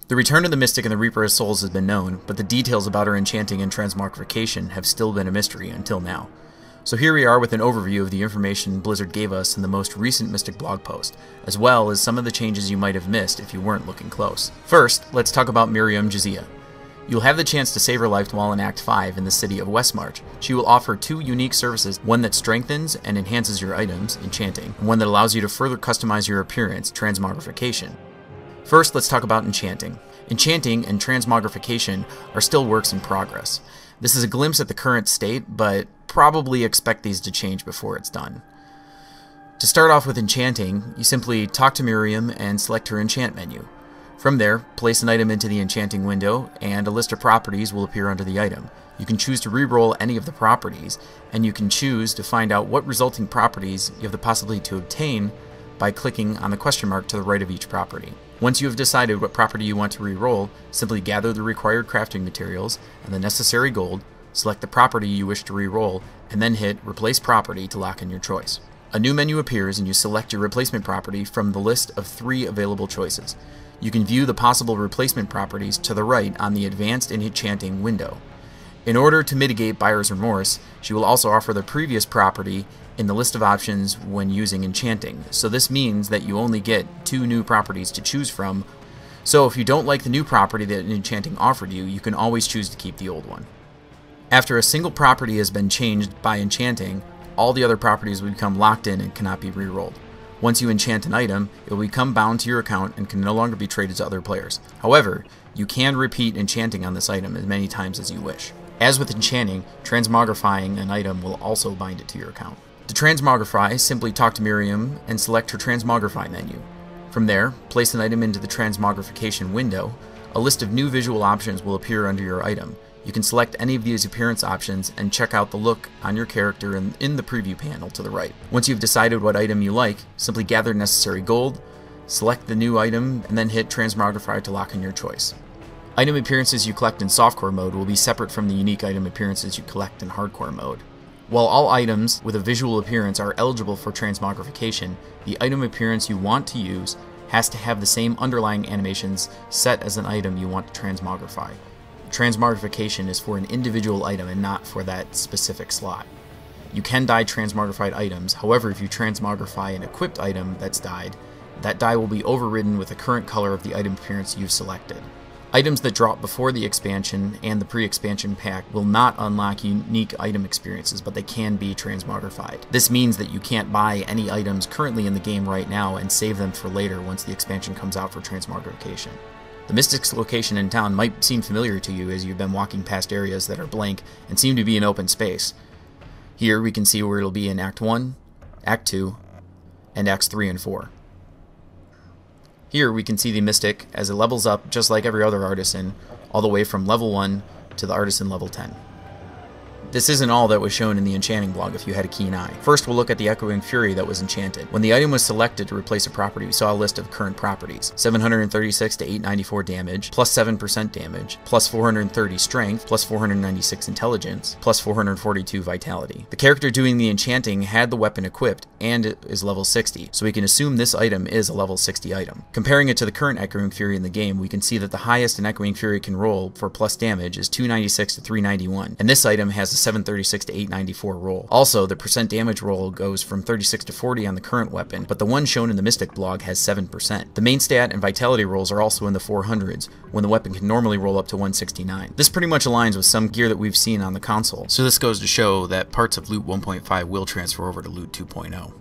The return of the Mystic and the Reaper of Souls has been known, but the details about her enchanting and transmogrification have still been a mystery until now. So here we are with an overview of the information Blizzard gave us in the most recent Mystic blog post, as well as some of the changes you might have missed if you weren't looking close. First, let's talk about Miriam Jizia. You'll have the chance to save her life while in Act 5 in the city of Westmarch. She will offer two unique services, one that strengthens and enhances your items, enchanting, and one that allows you to further customize your appearance, transmogrification. First, let's talk about enchanting. Enchanting and transmogrification are still works in progress. This is a glimpse at the current state, but probably expect these to change before it's done. To start off with enchanting, you simply talk to Miriam and select her enchant menu. From there, place an item into the enchanting window, and a list of properties will appear under the item. You can choose to re-roll any of the properties, and you can choose to find out what resulting properties you have the possibility to obtain by clicking on the question mark to the right of each property. Once you have decided what property you want to re-roll, simply gather the required crafting materials and the necessary gold, select the property you wish to re-roll, and then hit Replace Property to lock in your choice. A new menu appears and you select your replacement property from the list of 3 available choices. You can view the possible replacement properties to the right on the Advanced and Enchanting window. In order to mitigate buyer's remorse, she will also offer the previous property in the list of options when using enchanting, so this means that you only get 2 new properties to choose from. So if you don't like the new property that enchanting offered you, you can always choose to keep the old one. After a single property has been changed by enchanting, all the other properties will become locked in and cannot be re-rolled. Once you enchant an item, it will become bound to your account and can no longer be traded to other players. However, you can repeat enchanting on this item as many times as you wish. As with enchanting, transmogrifying an item will also bind it to your account. To transmogrify, simply talk to Miriam and select her transmogrify menu. From there, place an item into the transmogrification window. A list of new visual options will appear under your item. You can select any of these appearance options and check out the look on your character in the preview panel to the right. Once you've decided what item you like, simply gather necessary gold, select the new item, and then hit Transmogrify to lock in your choice. Item appearances you collect in softcore mode will be separate from the unique item appearances you collect in hardcore mode. While all items with a visual appearance are eligible for transmogrification, the item appearance you want to use has to have the same underlying animations set as an item you want to transmogrify. Transmogrification is for an individual item and not for that specific slot. You can dye transmogrified items, however if you transmogrify an equipped item that's dyed, that dye will be overridden with the current color of the item appearance you've selected. Items that drop before the expansion and the pre-expansion pack will not unlock unique item experiences, but they can be transmogrified. This means that you can't buy any items currently in the game right now and save them for later once the expansion comes out for transmogrification. The Mystic's location in town might seem familiar to you as you've been walking past areas that are blank and seem to be an open space. Here we can see where it'll be in Act 1, Act 2, and Acts 3 and 4. Here we can see the Mystic as it levels up just like every other artisan, all the way from level 1 to the artisan level 10. This isn't all that was shown in the enchanting blog if you had a keen eye. First we'll look at the Echoing Fury that was enchanted. When the item was selected to replace a property, we saw a list of current properties. 736 to 894 damage, plus 7% damage, plus 430 strength, plus 496 intelligence, plus 442 vitality. The character doing the enchanting had the weapon equipped and it is level 60, so we can assume this item is a level 60 item. Comparing it to the current Echoing Fury in the game, we can see that the highest an Echoing Fury can roll for plus damage is 296 to 391, and this item has a 736 to 894 roll. Also, the percent damage roll goes from 36 to 40 on the current weapon, but the one shown in the Mystic blog has 7%. The main stat and vitality rolls are also in the 400s, when the weapon can normally roll up to 169. This pretty much aligns with some gear that we've seen on the console, so this goes to show that parts of Loot 1.5 will transfer over to Loot 2.0.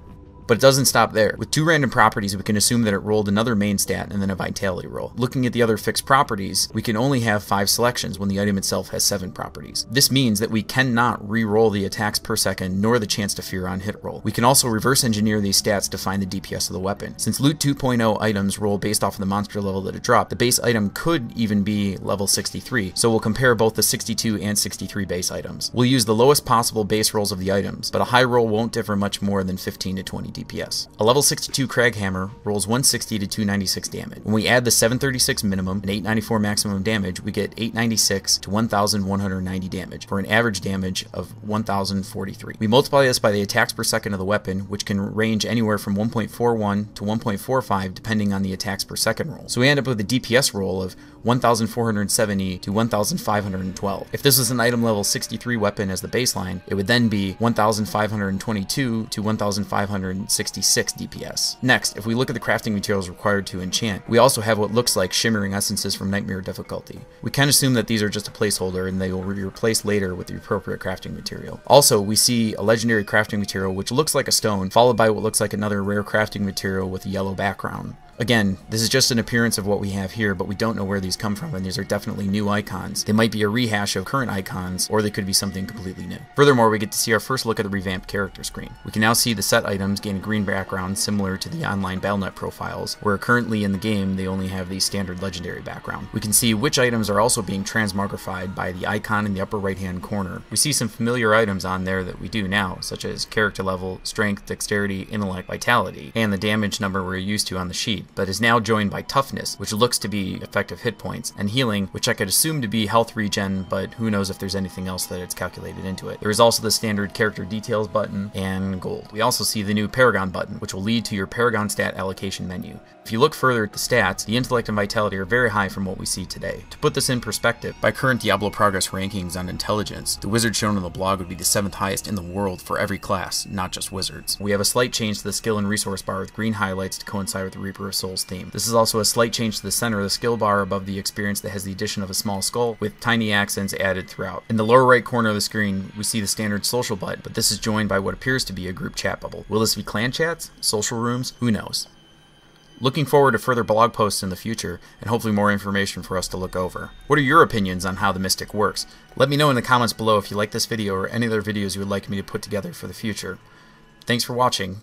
But it doesn't stop there. With 2 random properties, we can assume that it rolled another main stat and then a vitality roll. Looking at the other fixed properties, we can only have 5 selections when the item itself has 7 properties. This means that we cannot re-roll the attacks per second nor the chance to fear on hit roll. We can also reverse engineer these stats to find the DPS of the weapon. Since Loot 2.0 items roll based off of the monster level that it dropped, the base item could even be level 63, so we'll compare both the 62 and 63 base items. We'll use the lowest possible base rolls of the items, but a high roll won't differ much more than 15 to 20 DPS. A level 62 Craghammer rolls 160 to 296 damage. When we add the 736 minimum and 894 maximum damage, we get 896 to 1190 damage, for an average damage of 1043. We multiply this by the attacks per second of the weapon, which can range anywhere from 1.41 to 1.45 depending on the attacks per second roll. So we end up with a DPS roll of 1470 to 1512. If this was an item level 63 weapon as the baseline, it would then be 1522 to 1566 DPS. Next, if we look at the crafting materials required to enchant, we also have what looks like shimmering essences from Nightmare difficulty. We can assume that these are just a placeholder and they will be replaced later with the appropriate crafting material. Also, we see a legendary crafting material which looks like a stone, followed by what looks like another rare crafting material with a yellow background. Again, this is just an appearance of what we have here, but we don't know where these come from, and these are definitely new icons. They might be a rehash of current icons, or they could be something completely new. Furthermore, we get to see our first look at the revamped character screen. We can now see the set items gain a green background similar to the online Battle.net profiles, where currently in the game they only have the standard legendary background. We can see which items are also being transmogrified by the icon in the upper right hand corner. We see some familiar items on there that we do now, such as character level, strength, dexterity, intellect, vitality, and the damage number we're used to on the sheet, but is now joined by toughness, which looks to be effective hit points, and healing, which I could assume to be health regen, but who knows if there's anything else that it's calculated into it. There is also the standard character details button and gold. We also see the new Paragon button, which will lead to your Paragon stat allocation menu. If you look further at the stats, the intellect and vitality are very high from what we see today. To put this in perspective, by current Diablo progress rankings on intelligence, the wizard shown in the blog would be the 7th highest in the world for every class, not just wizards. We have a slight change to the skill and resource bar with green highlights to coincide with the Reaper of Souls theme. This is also a slight change to the center of the skill bar above the experience that has the addition of a small skull with tiny accents added throughout. In the lower right corner of the screen, we see the standard social button, but this is joined by what appears to be a group chat bubble. Will this be clan chats? Social rooms? Who knows? Looking forward to further blog posts in the future, and hopefully more information for us to look over. What are your opinions on how the Mystic works? Let me know in the comments below if you like this video or any other videos you would like me to put together for the future. Thanks for watching.